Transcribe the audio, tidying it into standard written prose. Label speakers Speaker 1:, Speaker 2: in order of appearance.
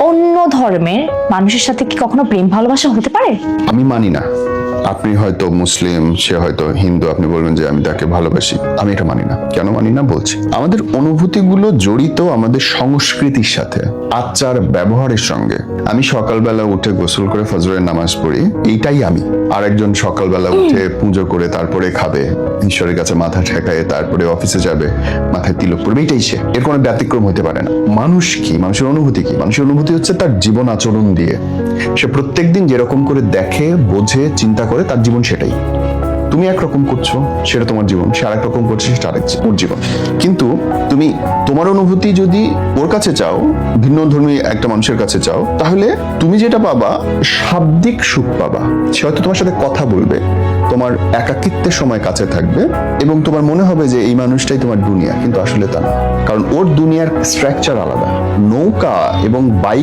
Speaker 1: অন্য ধর্মের মানুষের সাথে কি কখনো প্রেম ভালোবাসা হতে পারে?
Speaker 2: আমি মানি না। আপনি হয়তো মুসলিম, সে হয়তো হিন্দু, আপনি বলবেন যে আমি তাকে ভালোবাসি। আমি এটা মানি না। কেন মানি না বলছি। আমাদের অনুভূতিগুলো জড়িত আমাদের সংস্কৃতির সাথে, আচার ব্যবহারের সঙ্গে। আমি সকালবেলা উঠে গোসল করে ফজরের নামাজ পড়ি, এইটাই আমি। আরেকজন সকালবেলা উঠে পুজো করে তারপরে খাবে, ঈশ্বরের কাছে মাথা ঠেকায়, তারপরে অফিসে যাবে, মাথায় তিলক পড়বে, এটাই সে। এর কোনো ব্যতিক্রম হতে পারে না। মানুষ কি, মানুষের অনুভূতি কি? মানুষের অনুভূতি হচ্ছে তার জীবন আচরণ দিয়ে। সে প্রত্যেকদিন যেরকম করে দেখে, বোঝে, চিন্তা করে, তার জীবন সেটাই। তুমি একরকম করছো, সেটা তোমার জীবন। সে আরেক রকম করছে, সেটা ওর জীবন। কিন্তু তুমি তোমার অনুভূতি যদি ওর কাছে চাও, ভিন্ন ধর্মী একটা মানুষের কাছে চাও, তাহলে তুমি যেটা পাবা শাব্দিক সুখ পাবা। সে হয়তো তোমার সাথে কথা বলবে, তোমার একাকিত্বের সময় কাছে থাকবে, এবং তোমার মনে হবে যে এই মানুষটাই তোমার দুনিয়া, কিন্তু আসলে তা না। কারণ ওর দুনিয়ার স্ট্রাকচার আলাদা। নৌকা এবং বাইক